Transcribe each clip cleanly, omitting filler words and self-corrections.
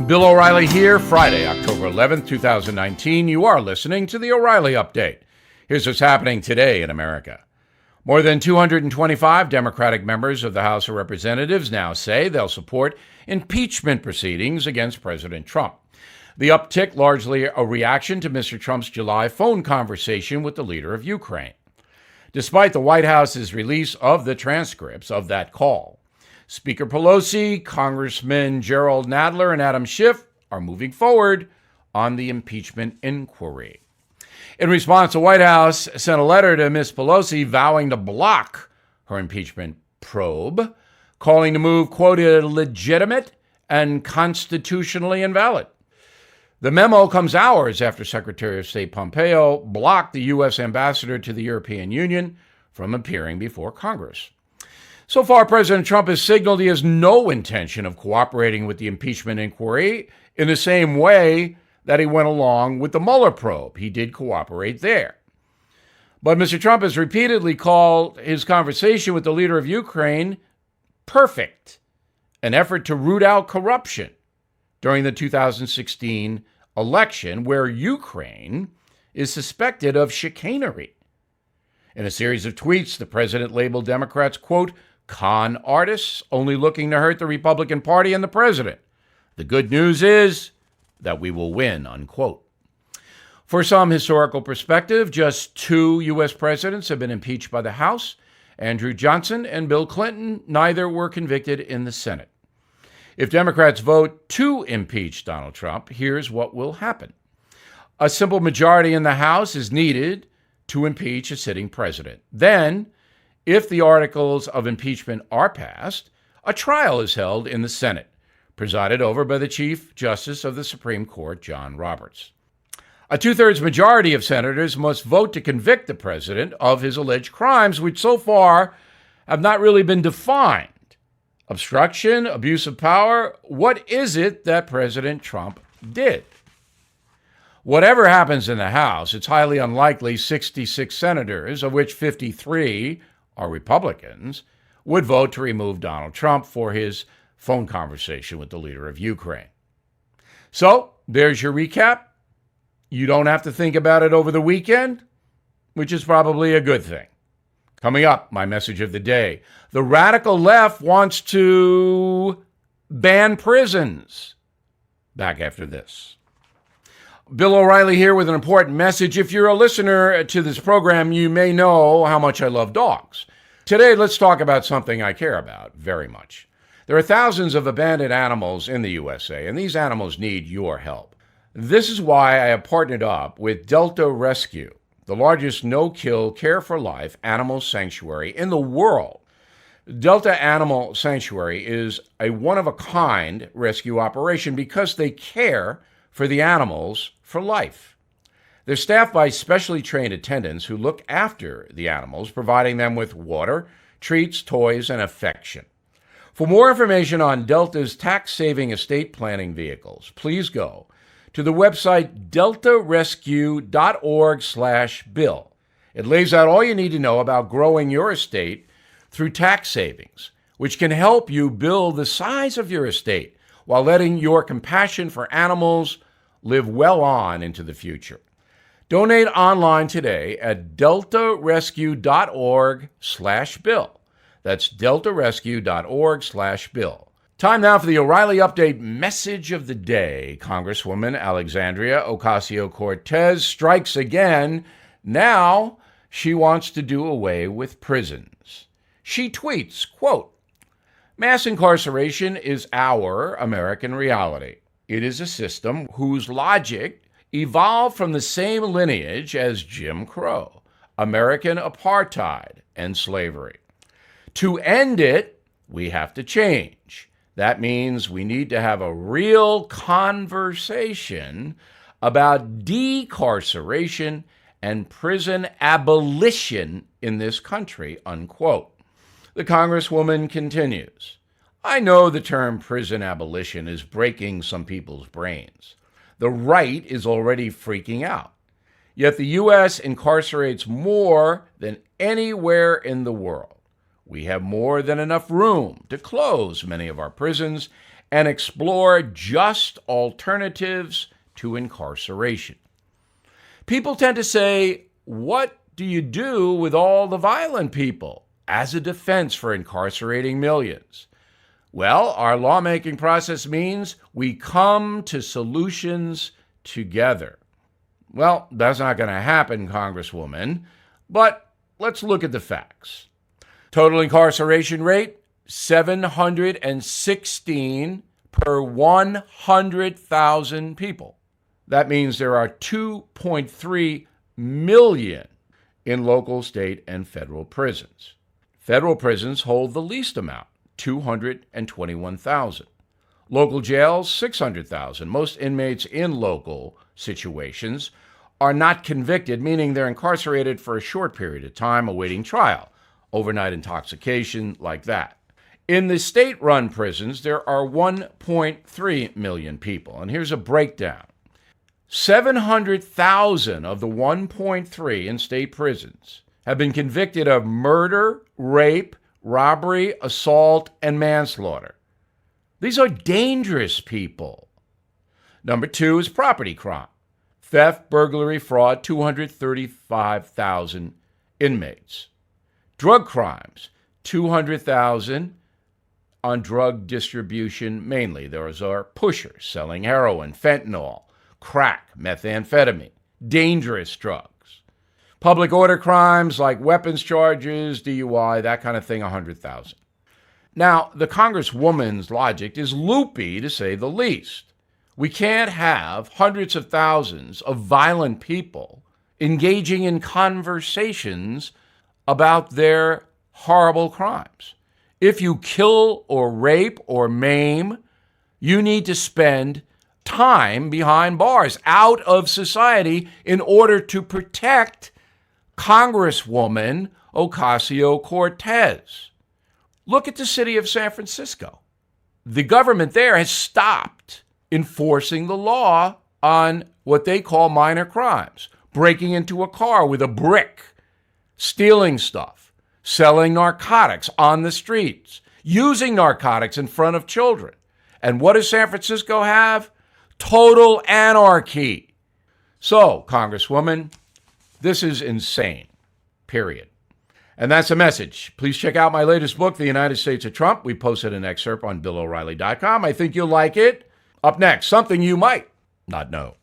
Bill O'Reilly here, Friday, October 11th, 2019. You are listening to the O'Reilly Update. Here's what's happening today in America. More than 225 Democratic members of the House of Representatives now say they'll support impeachment proceedings against President Trump. The uptick largely a reaction to Mr. Trump's July phone conversation with the leader of Ukraine. Despite the White House's release of the transcripts of that call, Speaker Pelosi, Congressmen Jerry Nadler, and Adam Schiff are moving forward on the impeachment inquiry. In response, the White House sent a letter to Ms. Pelosi vowing to block her impeachment probe, calling the move, quote, illegitimate and constitutionally invalid. The memo comes hours after Secretary of State Pompeo blocked the U.S. ambassador to the European Union from appearing before Congress. So far, President Trump has signaled he has no intention of cooperating with the impeachment inquiry in the same way that he went along with the Mueller probe. He did cooperate there. But Mr. Trump has repeatedly called his conversation with the leader of Ukraine perfect, an effort to root out corruption during the 2016 election, where Ukraine is suspected of chicanery. In a series of tweets, the president labeled Democrats, quote, con artists only looking to hurt the Republican Party and the president. The good news is that we will win, unquote. For some historical perspective, just two U.S. presidents have been impeached by the House, Andrew Johnson and Bill Clinton. Neither were convicted in the Senate. If Democrats vote to impeach Donald Trump, here's what will happen. A simple majority in the House is needed to impeach a sitting president. Then, if the articles of impeachment are passed, a trial is held in the Senate, presided over by the Chief Justice of the Supreme Court, John Roberts. A two-thirds majority of senators must vote to convict the president of his alleged crimes, which so far have not really been defined. Obstruction, abuse of power, what is it that President Trump did? Whatever happens in the House, it's highly unlikely 66 senators, of which 53 are Republicans, would vote to remove Donald Trump for his phone conversation with the leader of Ukraine. So, there's your recap. You don't have to think about it over the weekend, which is probably a good thing. Coming up, my message of the day. The radical left wants to ban prisons. Back after this. Bill O'Reilly here with an important message. If you're a listener to this program, you may know how much I love dogs. Today, let's talk about something I care about very much. There are thousands of abandoned animals in the USA, and these animals need your help. This is why I have partnered up with Delta Rescue, the largest no-kill, care-for-life animal sanctuary in the world. Delta Animal Sanctuary is a one-of-a-kind rescue operation because they care for the animals for life. They're staffed by specially trained attendants who look after the animals, providing them with water, treats, toys, and affection. For more information on Delta's tax-saving estate planning vehicles, please go to the website deltarescue.org/bill. It lays out all you need to know about growing your estate through tax savings, which can help you build the size of your estate while letting your compassion for animals live well on into the future. Donate online today at deltarescue.org/bill. That's deltarescue.org/bill. Time now for the O'Reilly Update message of the day. Congresswoman Alexandria Ocasio-Cortez strikes again. Now she wants to do away with prisons. She tweets, quote, mass incarceration is our American reality. It is a system whose logic evolved from the same lineage as Jim Crow, American apartheid, and slavery. To end it, we have to change. That means we need to have a real conversation about decarceration and prison abolition in this country, unquote. The Congresswoman continues, I know the term prison abolition is breaking some people's brains. The right is already freaking out. Yet the U.S. incarcerates more than anywhere in the world. We have more than enough room to close many of our prisons and explore just alternatives to incarceration. People tend to say, what do you do with all the violent people as a defense for incarcerating millions? Well, our lawmaking process means we come to solutions together. Well, that's not going to happen, Congresswoman, but let's look at the facts. Total incarceration rate, 716 per 100,000 people. That means there are 2.3 million in local, state, and federal prisons. Federal prisons hold the least amount, 221,000. Local jails, 600,000. Most inmates in local situations are not convicted, meaning they're incarcerated for a short period of time awaiting trial, overnight intoxication, like that. In the state-run prisons, there are 1.3 million people, and here's a breakdown. 700,000 of the 1.3 in state prisons have been convicted of murder, rape, robbery, assault, and manslaughter. These are dangerous people. Number 2 is property crime. Theft, burglary, fraud, 235,000 inmates. Drug crimes, 200,000 on drug distribution mainly. Those are pushers selling heroin, fentanyl, crack, methamphetamine, dangerous drugs. Public order crimes like weapons charges, DUI, that kind of thing, 100,000. Now, the Congresswoman's logic is loopy, to say the least. We can't have hundreds of thousands of violent people engaging in conversations about their horrible crimes. If you kill or rape or maim, you need to spend time behind bars, out of society, in order to protect Congresswoman Ocasio-Cortez. Look at the city of San Francisco. The government there has stopped enforcing the law on what they call minor crimes, breaking into a car with a brick, stealing stuff, selling narcotics on the streets, using narcotics in front of children. And what does San Francisco have? Total anarchy. So, Congresswoman, this is insane, period. And that's a message. Please check out my latest book, The United States of Trump. We posted an excerpt on BillO'Reilly.com. I think you'll like it. Up next, something you might not know.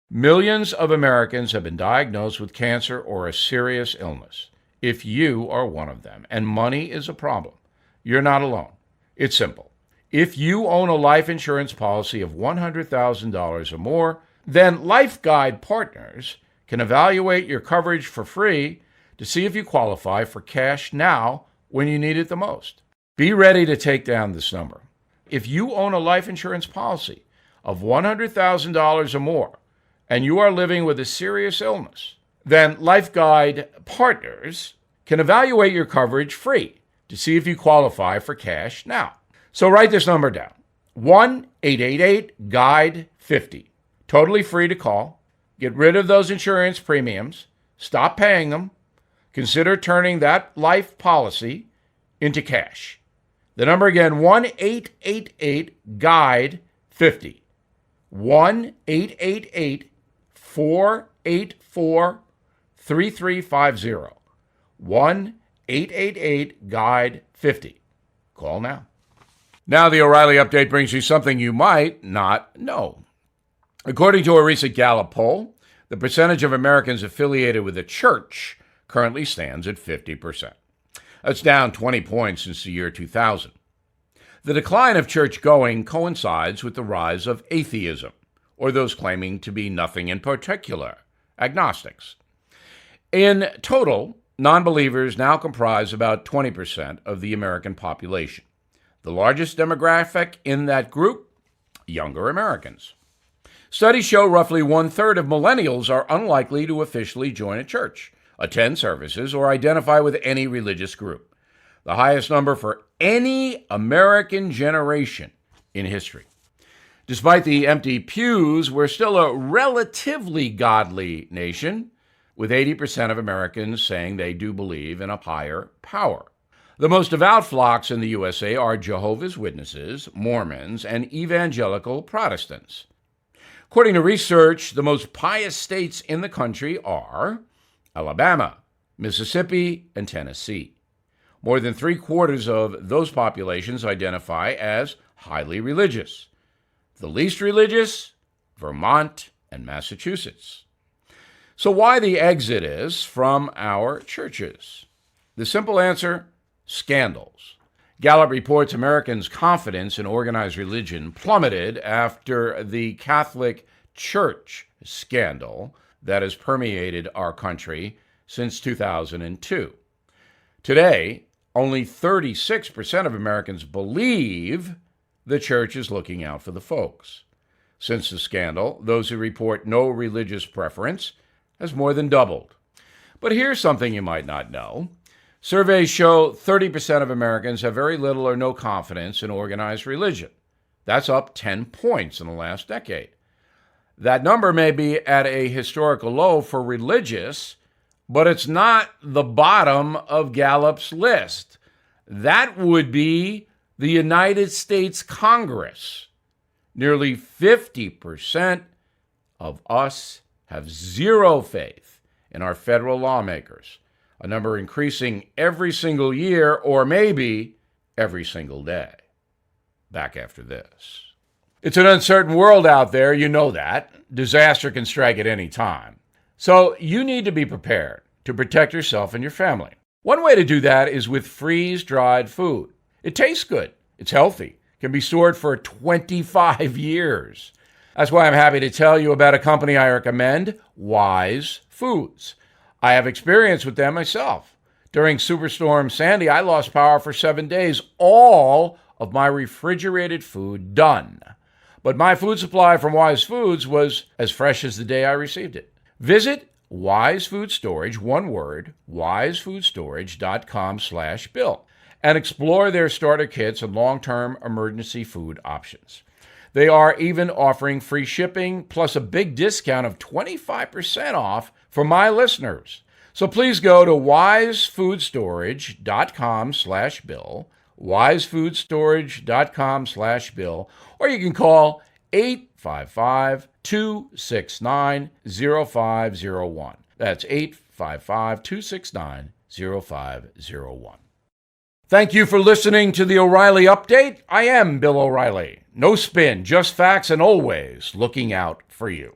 Millions of Americans have been diagnosed with cancer or a serious illness. If you are one of them and money is a problem, you're not alone. It's simple. If you own a life insurance policy of $100,000 or more, then Life Guide Partners can evaluate your coverage for free to see if you qualify for cash now when you need it the most. Be ready to take down this number. If you own a life insurance policy of $100,000 or more and you are living with a serious illness, then Life Guide Partners can evaluate your coverage free to see if you qualify for cash now. So write this number down, 1-888-GUIDE-50. Totally free to call. Get rid of those insurance premiums. Stop paying them. Consider turning that life policy into cash. The number again, 1-888-GUIDE-50. 1-888-484-3350. 1-888-GUIDE-50. Call now. Now the O'Reilly Update brings you something you might not know. According to a recent Gallup poll, the percentage of Americans affiliated with a church currently stands at 50%. That's down 20 points since the year 2000. The decline of church-going coincides with the rise of atheism, or those claiming to be nothing in particular, agnostics. In total, non-believers now comprise about 20% of the American population. The largest demographic in that group, younger Americans. Studies show roughly one-third of millennials are unlikely to officially join a church, attend services, or identify with any religious group. The highest number for any American generation in history. Despite the empty pews, we're still a relatively godly nation, with 80% of Americans saying they do believe in a higher power. The most devout flocks in the USA are Jehovah's Witnesses, Mormons, and evangelical Protestants. According to research, the most pious states in the country are Alabama, Mississippi, and Tennessee. More than three-quarters of those populations identify as highly religious. The least religious, Vermont and Massachusetts. So why the exodus from our churches? The simple answer, scandals. Gallup reports Americans' confidence in organized religion plummeted after the Catholic Church scandal that has permeated our country since 2002. Today, only 36% of Americans believe the church is looking out for the folks. Since the scandal, those who report no religious preference has more than doubled. But here's something you might not know. Surveys show 30% of Americans have very little or no confidence in organized religion. That's up 10 points in the last decade. That number may be at a historical low for religious, but it's not the bottom of Gallup's list. That would be the United States Congress. Nearly 50% of us have zero faith in our federal lawmakers, a number increasing every single year or maybe every single day. Back after this. It's an uncertain world out there, you know that. Disaster can strike at any time. So you need to be prepared to protect yourself and your family. One way to do that is with freeze-dried food. It tastes good, it's healthy, can be stored for 25 years. That's why I'm happy to tell you about a company I recommend, Wise Foods. I have experience with them myself. During Superstorm Sandy, I lost power for 7 days. All of my refrigerated food done. But my food supply from Wise Foods was as fresh as the day I received it. Visit Wise Food Storage, one word, wisefoodstorage.com/Bill, and explore their starter kits and long-term emergency food options. They are even offering free shipping plus a big discount of 25% off for my listeners. So please go to wisefoodstorage.com/Bill, wisefoodstorage.com/Bill, or you can call 855-269-0501. That's 855-269-0501. Thank you for listening to the O'Reilly Update. I am Bill O'Reilly. No spin, just facts, and always looking out for you.